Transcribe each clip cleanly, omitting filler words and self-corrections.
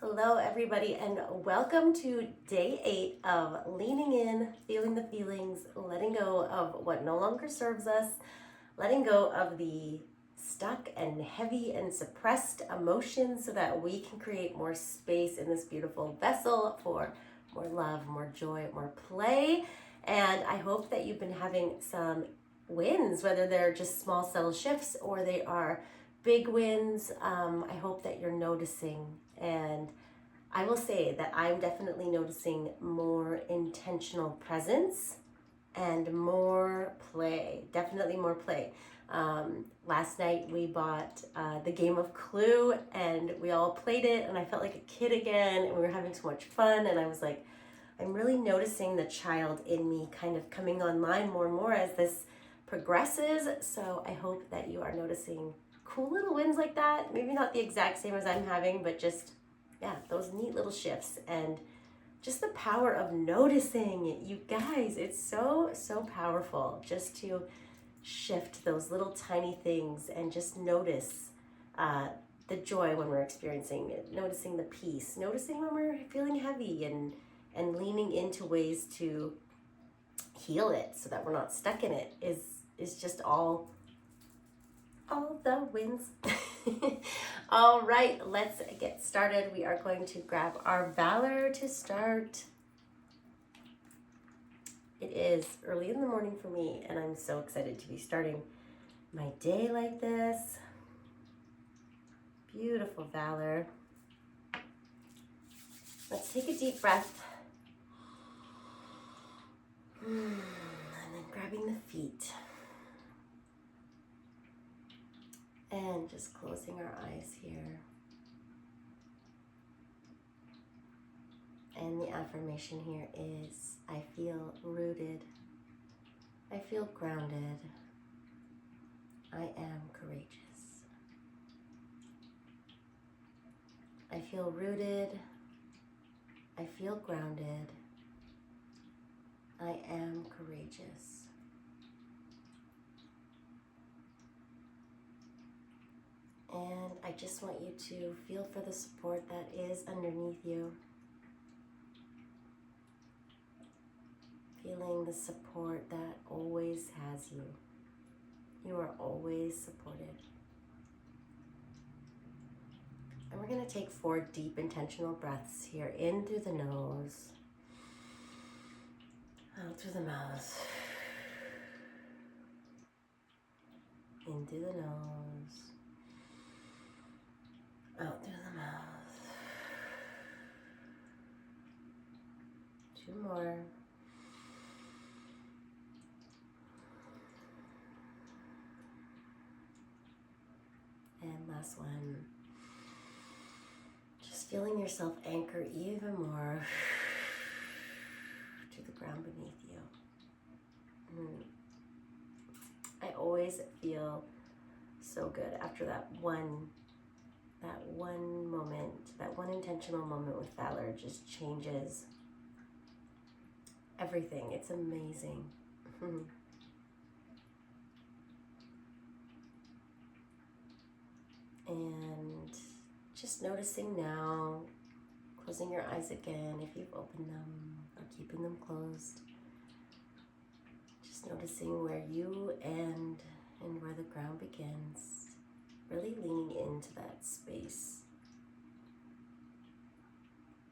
Hello, everybody, and welcome to day 8 of leaning in, feeling the feelings, letting go of what no longer serves us, letting go of the stuck and heavy and suppressed emotions so that we can create more space in this beautiful vessel for more love, more joy, more play. And I hope that you've been having some wins, whether they're just small, subtle shifts or they are big wins. I hope that you're noticing, and I will say that I'm definitely noticing more intentional presence and more play. Definitely more play. Last night we bought the game of Clue and we all played it, and I felt like a kid again, and we were having so much fun. And I was like, I'm really noticing the child in me kind of coming online more and more as this progresses. So I hope that you are noticing cool little wins like that. Maybe not the exact same as I'm having, but just, yeah, those neat little shifts and just the power of noticing. You guys, it's so powerful just to shift those little tiny things and just notice the joy when we're experiencing it, noticing the peace, noticing when we're feeling heavy, and leaning into ways to heal it so that we're not stuck in it is just all the wins. All right, let's get started. We are going to grab our Valor to start. It is early in the morning for me, and I'm so excited to be starting my day like this. Beautiful Valor. Let's take a deep breath. And then grabbing the feet. And just closing our eyes here. And the affirmation here is, I feel rooted. I feel grounded. I am courageous. I feel rooted. I feel grounded. I am courageous. And I just want you to feel for the support that is underneath you. Feeling the support that always has you. You are always supported. And we're going to take 4 deep intentional breaths here. In through the nose. Out through the mouth. In through the nose. Out through the mouth. 2 more. And last one. Just feeling yourself anchor even more to the ground beneath you. I always feel so good after that one moment, that one intentional moment with Valor just changes everything. It's amazing. And just noticing now, closing your eyes again if you've opened them, or keeping them closed. Just noticing where you end and where the ground begins. Really leaning into that space.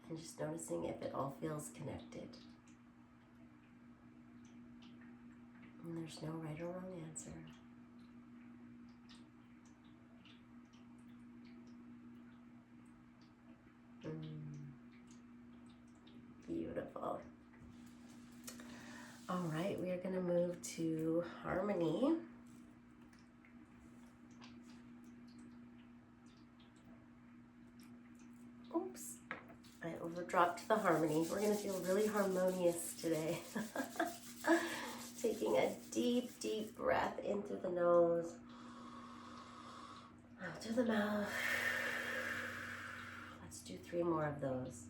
And just noticing if it all feels connected. And there's no right or wrong answer. Beautiful. All right, we are going to move to harmony. Oops, I overdropped the harmony. We're going to feel really harmonious today. Taking a deep, deep breath in through the nose, out through the mouth. Let's do 3 more of those.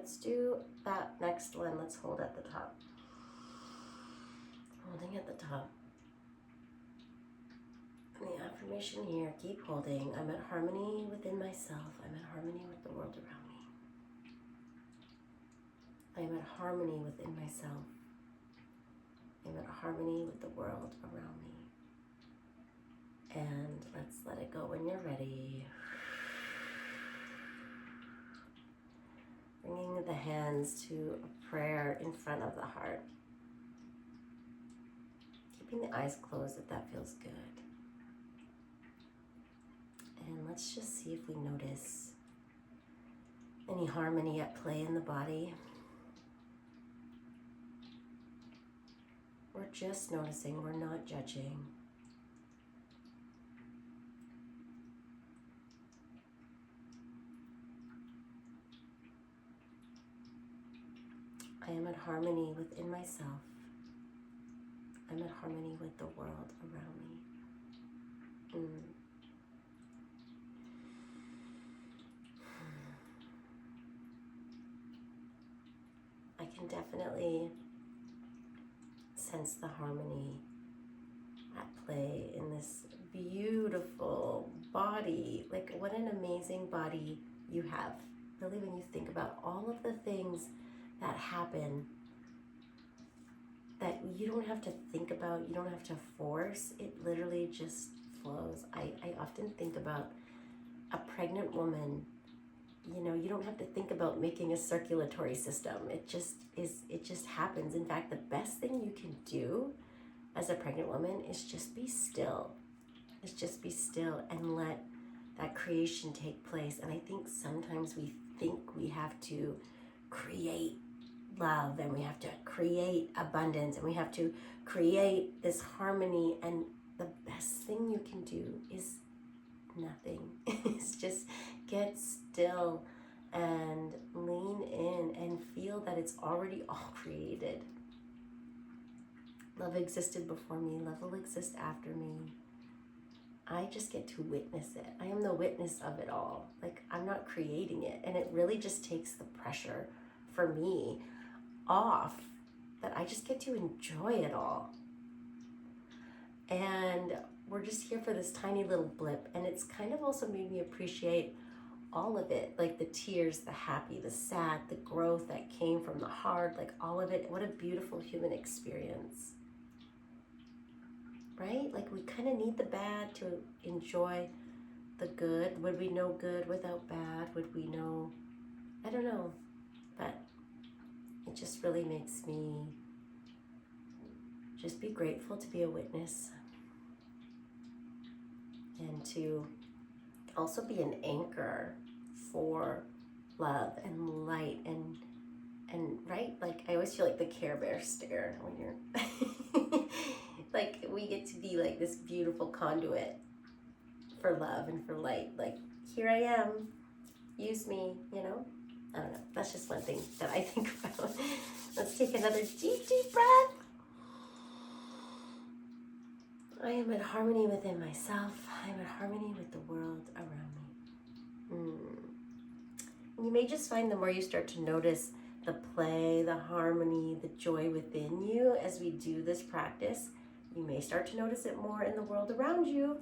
Let's let's do that next one. Let's hold at the top. Holding at the top. And the affirmation here, keep holding. I'm at harmony within myself. I'm at harmony with the world around me. I am at harmony within myself. I am at harmony with the world around me. And let's let it go when you're ready. Bringing the hands to a prayer in front of the heart. Keeping the eyes closed if that feels good. And let's just see if we notice any harmony at play in the body. We're just noticing, we're not judging. I am at harmony within myself. I'm at harmony with the world around me. I can definitely sense the harmony at play in this beautiful body. Like, what an amazing body you have. Really, when you think about all of the things that happen that you don't have to think about, you don't have to force, it literally just flows. I often think about a pregnant woman. You know, you don't have to think about making a circulatory system. It just happens. In fact, the best thing you can do as a pregnant woman is just be still. Is just be still and let that creation take place. And I think sometimes we think we have to create love and we have to create abundance and we have to create this harmony, and the best thing you can do is nothing. It's just get still and lean in and feel that it's already all created. Love existed before me. Love will exist after me. I just get to witness it. I am the witness of it all. Like, I'm not creating it. And it really just takes the pressure for me off, that I just get to enjoy it all. And we're just here for this tiny little blip. And it's kind of also made me appreciate all of it, like the tears, the happy, the sad, the growth that came from the hard, like all of it. What a beautiful human experience, right? Like, we kind of need the bad to enjoy the good. Would we know good without bad? Would we know? I don't know, but it just really makes me just be grateful to be a witness and to also be an anchor for love and light and right, like I always feel like the Care Bear stare when you're like, we get to be like this beautiful conduit for love and for light. Like, here I am, use me, you know. I don't know, that's just one thing that I think about. Let's take another deep breath. I am in harmony within myself. I am in harmony with the world around me. You may just find the more you start to notice the play, the harmony, the joy within you as we do this practice, you may start to notice it more in the world around you.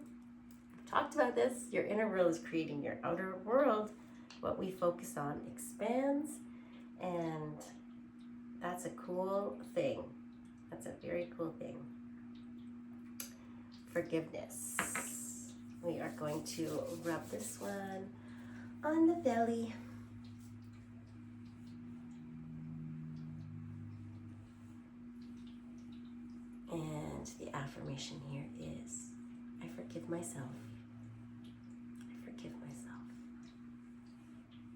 We've talked about this. Your inner world is creating your outer world. What we focus on expands, and that's a cool thing. That's a very cool thing. Forgiveness. We are going to rub this one on the belly. And the affirmation here is, I forgive myself. I forgive myself.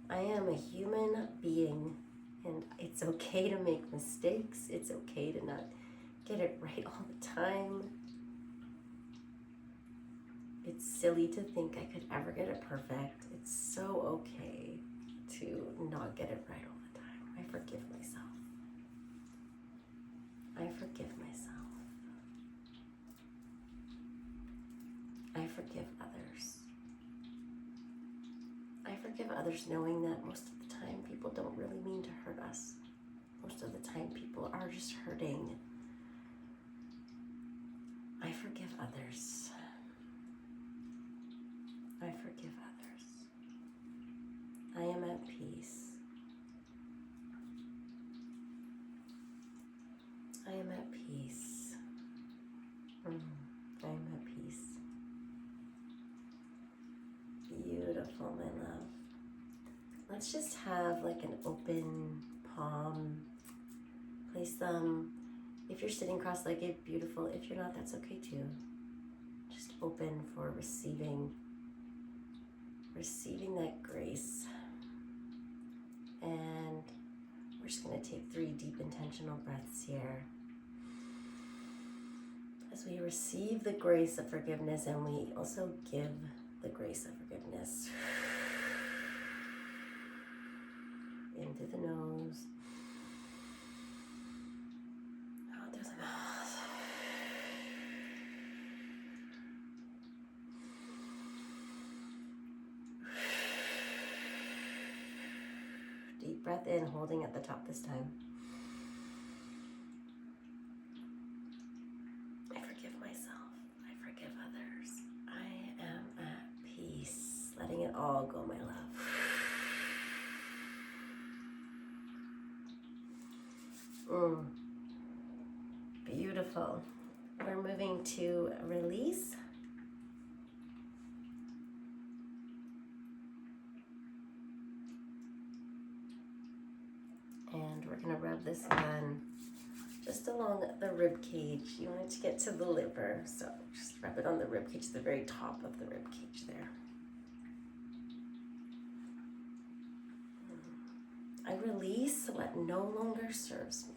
I am a human being, and it's okay to make mistakes. It's okay to not get it right all the time. It's silly to think I could ever get it perfect. It's so okay to not get it right all the time. I forgive myself. I forgive myself. I forgive others. I forgive others knowing that most of the time people people don't really mean to hurt us. Most of the time, people are just hurting. I forgive others. I forgive others. I am at peace. I am at peace. I am at peace. Beautiful, my love. Let's just have like an open palm. Place them, if you're sitting cross-legged, beautiful. If you're not, that's okay too. Just open for receiving that grace. And we're just going to take 3 deep intentional breaths here as we receive the grace of forgiveness, and we also give the grace of forgiveness. In through the nose, out through the mouth. Deep breath in, holding at the top this time. I forgive myself. I forgive others. I am at peace. Letting it all go, my love. Beautiful. We're moving to release. And we're going to rub this on just along the rib cage. You want it to get to the liver, so just rub it on the rib cage, the very top of the rib cage there. I release what no longer serves me.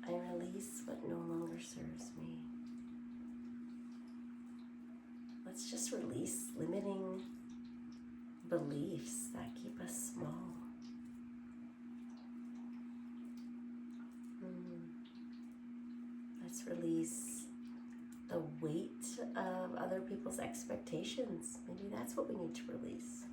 I release what no longer serves me. Let's just release limiting beliefs that keep us small. Let's release the weight of other people's expectations. Maybe that's what we need to release.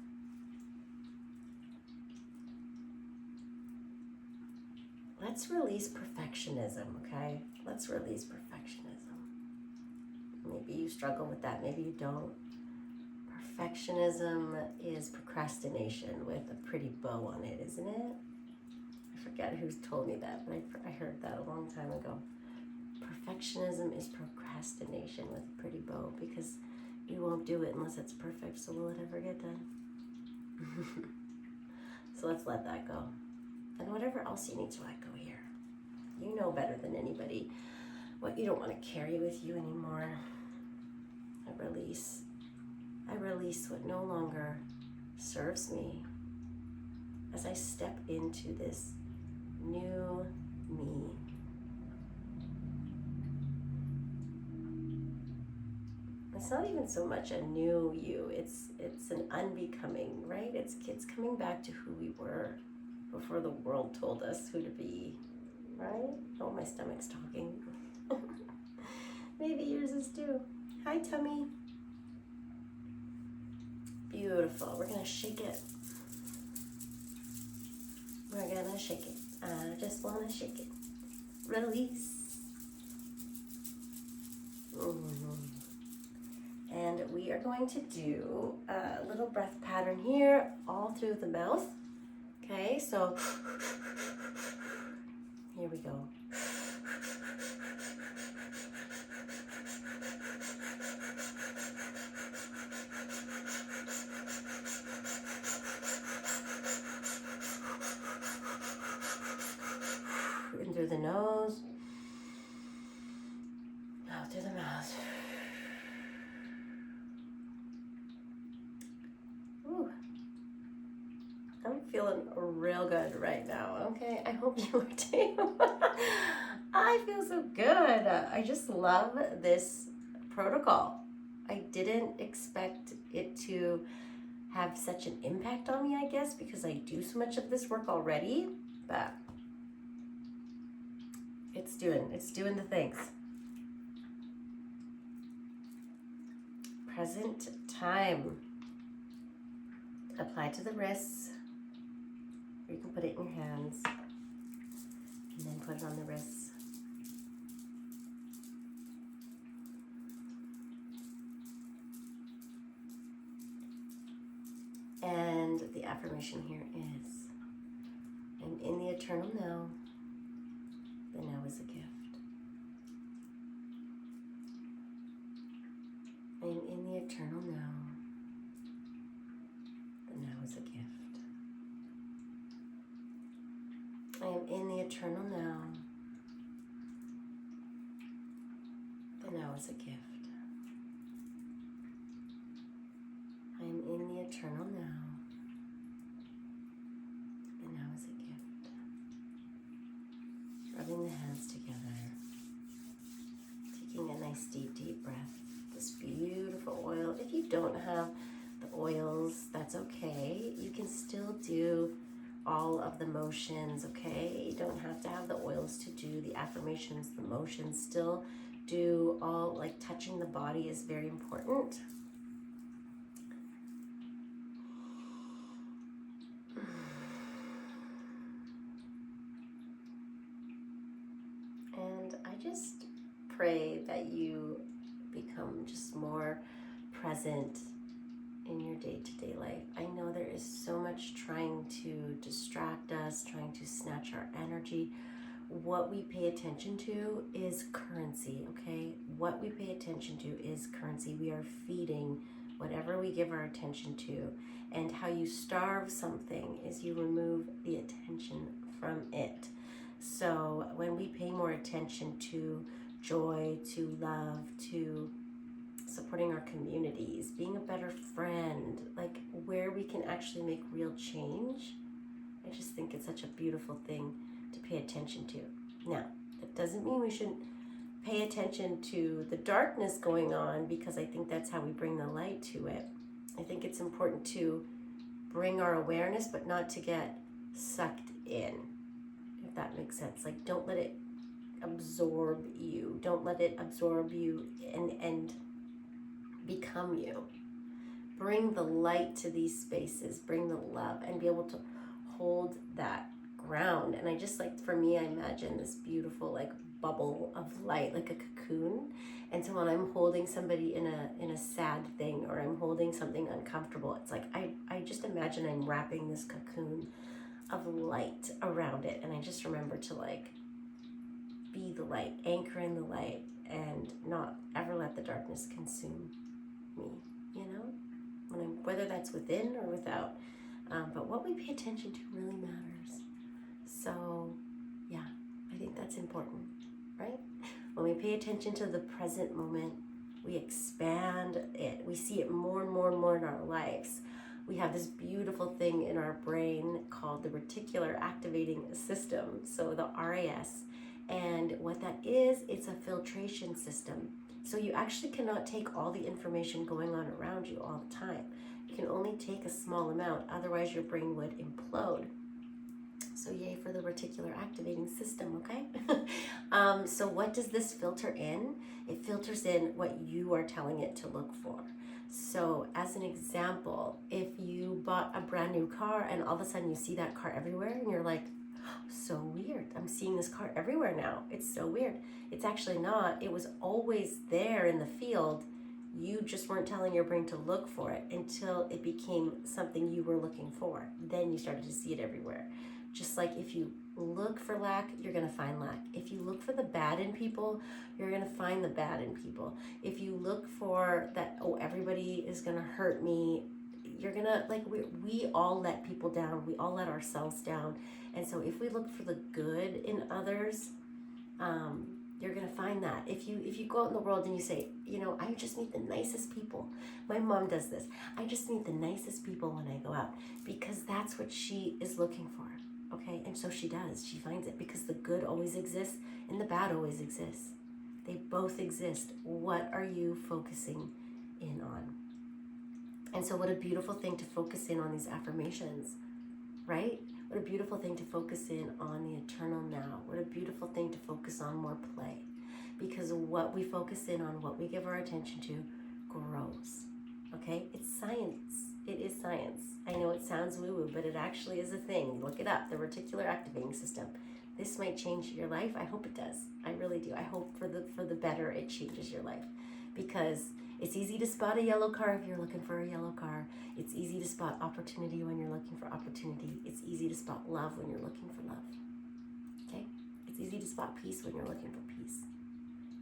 Let's release perfectionism, okay? Let's release perfectionism. Maybe you struggle with that, maybe you don't. Perfectionism is procrastination with a pretty bow on it, isn't it? I forget who told me that, but I heard that a long time ago. Perfectionism is procrastination with a pretty bow, because you won't do it unless it's perfect, so will it ever get done? So let's let that go. And whatever else you need to let go here. You know better than anybody what you don't want to carry with you anymore. I release what no longer serves me as I step into this new me. It's not even so much a new you, it's an unbecoming, right? It's coming back to who we were before the world told us who to be, right? Oh, my stomach's talking. Maybe yours is too. Hi, tummy. Beautiful. We're gonna shake it. We're gonna shake it. I just wanna shake it. Release. And we are going to do a little breath pattern here, all through the mouth. Okay, so here we go. In through the nose, out through the mouth. Ooh. I'm feeling real good right now, okay? I hope you are too. I feel so good. I just love this protocol. I didn't expect it to have such an impact on me, I guess, because I do so much of this work already, but it's doing the things. Present time. Apply to the wrists. or you can put it in your hands and then put it on the wrists. And the affirmation here is, I'm in the eternal now. The now is a gift. I am in the eternal now. The now is a gift. I am in the eternal now. The now is a gift. I am in the eternal now. The now is a gift. Rubbing the hands together. Taking a nice deep breath. This beautiful oil. If you don't have the oils, that's okay. You can still do all of the motions, okay? You don't have to have the oils to do the affirmations, the motions. Still do all, like touching the body is very important. And I just pray that you become just more present in your day-to-day life. I know there is so much trying to distract us, trying to snatch our energy. What we pay attention to is currency, okay? What we pay attention to is currency. We are feeding whatever we give our attention to. And how you starve something is you remove the attention from it. So when we pay more attention to joy, to love, to supporting our communities, being a better friend, like where we can actually make real change, I just think it's such a beautiful thing to pay attention to. Now, that doesn't mean we shouldn't pay attention to the darkness going on, because I think that's how we bring the light to it. I think it's important to bring our awareness, but not to get sucked in, if that makes sense. Like, don't let it absorb you. Don't let it absorb you and become you. Bring the light to these spaces, bring the love, and be able to hold that ground. And I just, like, for me, I imagine this beautiful like bubble of light, like a cocoon. And so when I'm holding somebody in a sad thing, or I'm holding something uncomfortable, it's like I just imagine I'm wrapping this cocoon of light around it. And I just remember to like be the light, anchor in the light, and not ever let the darkness consume me, you know, whether that's within or without. But what we pay attention to really matters. So yeah, I think that's important, right? When we pay attention to the present moment, we expand it. We see it more and more and more in our lives. We have this beautiful thing in our brain called the reticular activating system, so the RAS. And what that is, it's a filtration system. So you actually cannot take all the information going on around you all the time. You can only take a small amount, otherwise your brain would implode. So yay for the reticular activating system, okay? So what does this filter in? It filters in what you are telling it to look for. So as an example, if you bought a brand new car and all of a sudden you see that car everywhere and you're like, so weird, I'm seeing this car everywhere now. It's so weird. It's actually not. It was always there in the field. You just weren't telling your brain to look for it until it became something you were looking for. Then you started to see it everywhere. Just like if you look for lack, you're going to find lack. If you look for the bad in people, you're going to find the bad in people. If you look for that, oh, everybody is going to hurt me, you're going to, like, we all let people down. We all let ourselves down. And so if we look for the good in others, you're going to find that. If you go out in the world and you say, you know, I just meet the nicest people. My mom does this. I just meet the nicest people when I go out, because that's what she is looking for. Okay, and so she does. She finds it, because the good always exists and the bad always exists. They both exist. What are you focusing in on? And so what a beautiful thing to focus in on these affirmations, right? What a beautiful thing to focus in on the eternal now. What a beautiful thing to focus on more play. Because what we focus in on, what we give our attention to, grows. Okay? It's science. It is science. I know it sounds woo-woo, but it actually is a thing. Look it up, the reticular activating system. This might change your life. I hope it does. I really do. I hope for the better it changes your life, because it's easy to spot a yellow car if you're looking for a yellow car. It's easy to spot opportunity when you're looking for opportunity. It's easy to spot love when you're looking for love. Okay? It's easy to spot peace when you're looking for peace.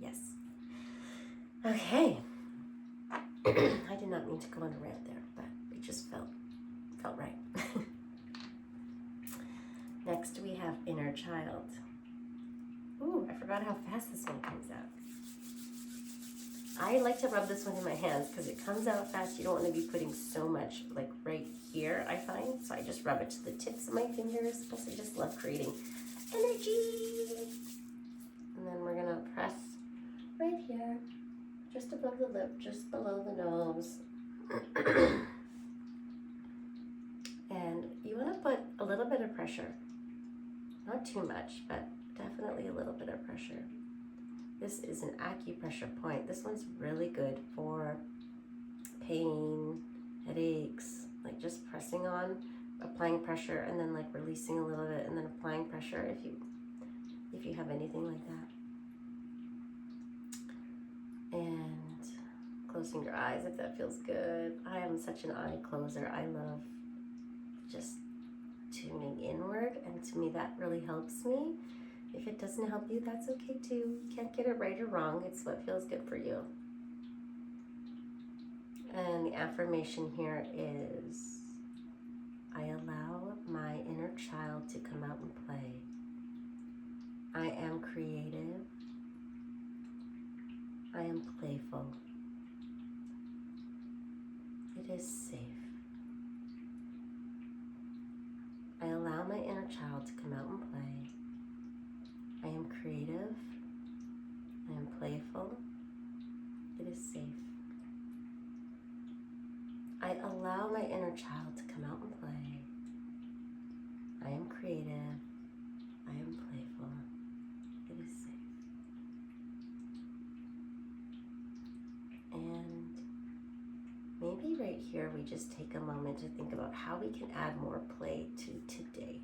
Yes. Okay. I did not mean to go on a rant there, but it just felt right. Next we have inner child. Ooh, I forgot how fast this one comes out. I like to rub this one in my hands because it comes out fast. You don't want to be putting so much like right here, I find. So I just rub it to the tips of my fingers because I just love creating energy. And then we're going to press right here, just above the lip, just below the nose. And you want to put a little bit of pressure. Not too much, but definitely a little bit of pressure. This is an acupressure point. This one's really good for pain, headaches, like just pressing on, applying pressure, and then like releasing a little bit, and then applying pressure if you have anything like that. And closing your eyes if that feels good. I am such an eye closer. I love just tuning inward, and to me that really helps me. If it doesn't help you, that's okay too. You can't get it right or wrong. It's what feels good for you. And the affirmation here is, I allow my inner child to come out and play. I am creative. I am playful. It is safe. I allow my inner child to come out and play. I am creative. I am playful. It is safe. I allow my inner child to come out and play. I am creative. I am playful. It is safe. And maybe right here we just take a moment to think about how we can add more play to today.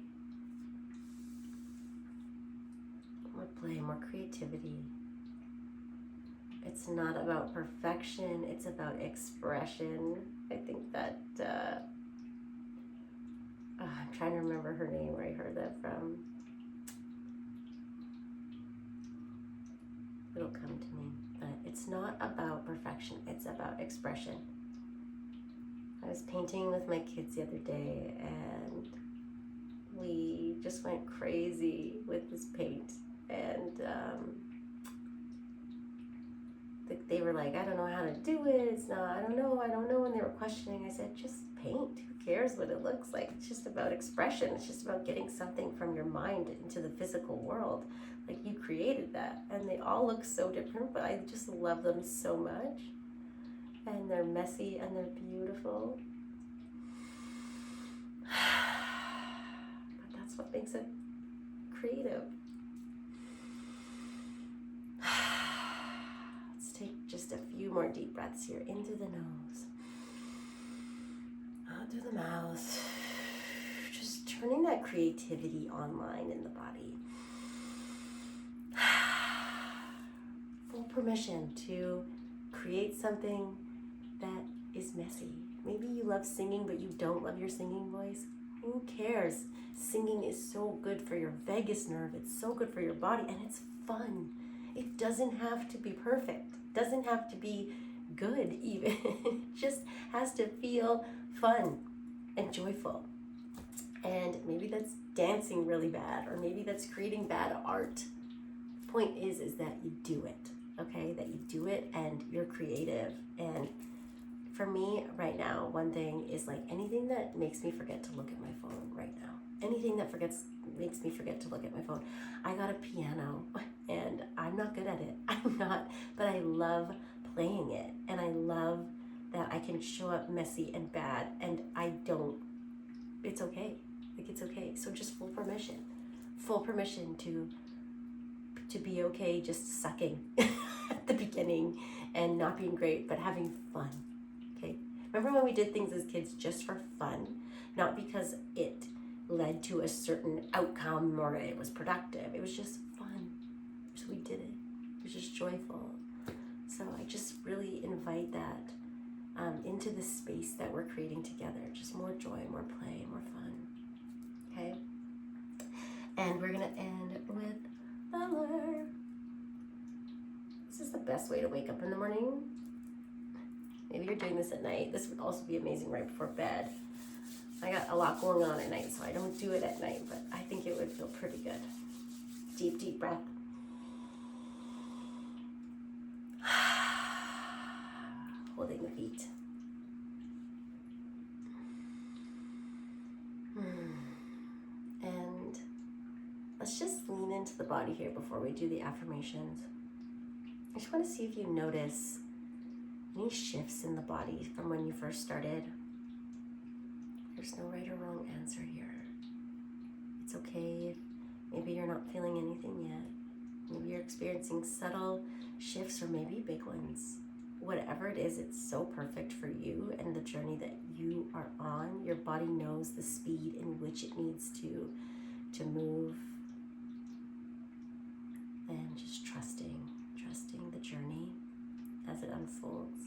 More play, more creativity. It's not about perfection, it's about expression. I think that, I'm trying to remember her name, where I heard that from. It'll come to me. But it's not about perfection, it's about expression. I was painting with my kids the other day, and we just went crazy with this paint. And they were like, I don't know how to do it. It's not, I don't know. And they were questioning. I said, just paint. Who cares what it looks like? It's just about expression. It's just about getting something from your mind into the physical world. Like, you created that. And they all look so different, but I just love them so much. And they're messy and they're beautiful. But that's what makes it creative. Let's take just a few more deep breaths here. In through the nose. Out through the mouth. Just turning that creativity online in the body. Full permission to create something that is messy. Maybe you love singing, but you don't love your singing voice. Who cares? Singing is so good for your vagus nerve. It's so good for your body, and it's fun. It doesn't have to be perfect. It doesn't have to be good even. It just has to feel fun and joyful. And maybe that's dancing really bad, or maybe that's creating bad art. The point is that you do it, okay? That you do it and you're creative. And for me right now, one thing is like anything that makes me forget to look at my phone right now. Anything that makes me forget to look at my phone. I got a piano and I'm not good at it. I'm not, but I love playing it. And I love that I can show up messy and bad, and it's okay. Like, it's okay. So just full permission to be okay just sucking at the beginning and not being great, but having fun, okay? Remember when we did things as kids just for fun, not because it led to a certain outcome or it was productive. It was just fun. So we did it. It was just joyful. So I just really invite that into the space that we're creating together. Just more joy, more play, more fun. Okay? And we're going to end with Valor. This is the best way to wake up in the morning. Maybe you're doing this at night. This would also be amazing right before bed. I got a lot going on at night, so I don't do it at night, but I think it would feel pretty good. Deep, deep breath. Holding the feet. And let's just lean into the body here before we do the affirmations. I just want to see if you notice any shifts in the body from when you first started. There's no right or wrong answer here. It's okay if maybe you're not feeling anything yet. Maybe you're experiencing subtle shifts or maybe big ones. Whatever it is, it's so perfect for you and the journey that you are on. Your body knows the speed in which it needs to move. And just trusting the journey as it unfolds.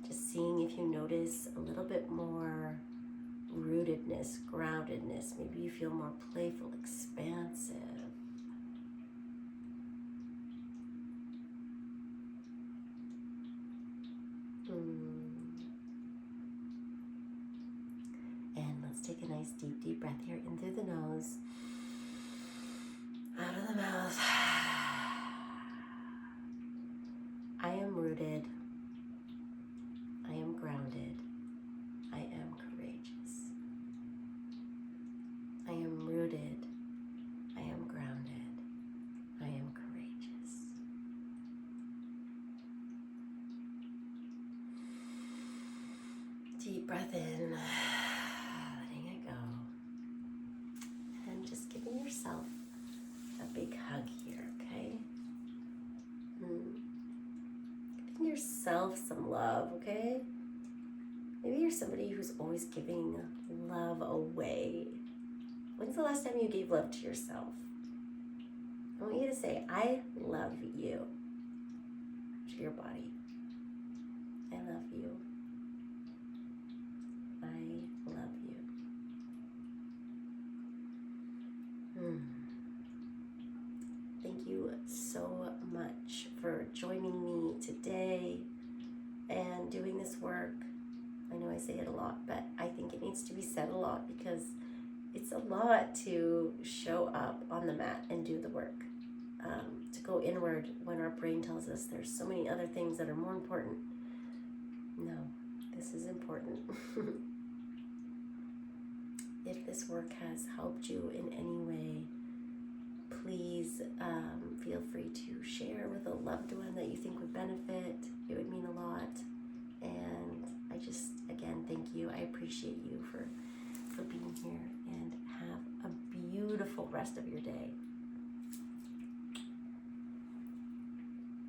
Just seeing if you notice a little bit more rootedness, groundedness. Maybe you feel more playful, expansive. And let's take a nice deep breath here in through the nose, out of the mouth. I am rooted. I am grounded. I am courageous. I am rooted. I am grounded. I am courageous. Deep breath in, letting it go. And just giving yourself a big hug here, okay? Giving yourself some love, okay? Maybe you're somebody who's always giving love away. When's the last time you gave love to yourself? I want you to say, I love you, to your body. I love you. I love you. Thank you so much for joining me today and doing this work. I know I say it a lot, but I think it needs to be said a lot because it's a lot to show up on the mat and do the work, to go inward when our brain tells us there's so many other things that are more important. No, this is important. If this work has helped you in any way, please feel free to share with a loved one that you think would benefit. It would mean a lot. And I just, again, thank you. I appreciate you for being here, and have a beautiful rest of your day.